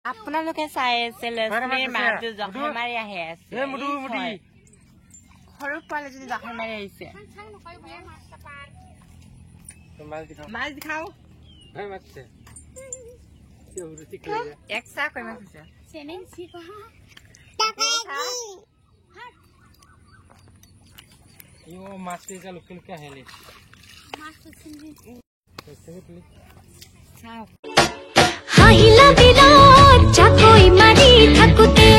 আপোনালোকে চাই আছে লক্ষ্মীৰ মাহটো জখা মাৰি আহি আছে সৰু পোৱালীজনী জখা মাৰি আহিছে মাছ দেখাও এক চাহ কৈ মাছ আছে হাঁহিলা বিলত জাকৈ মাৰি থাকোতে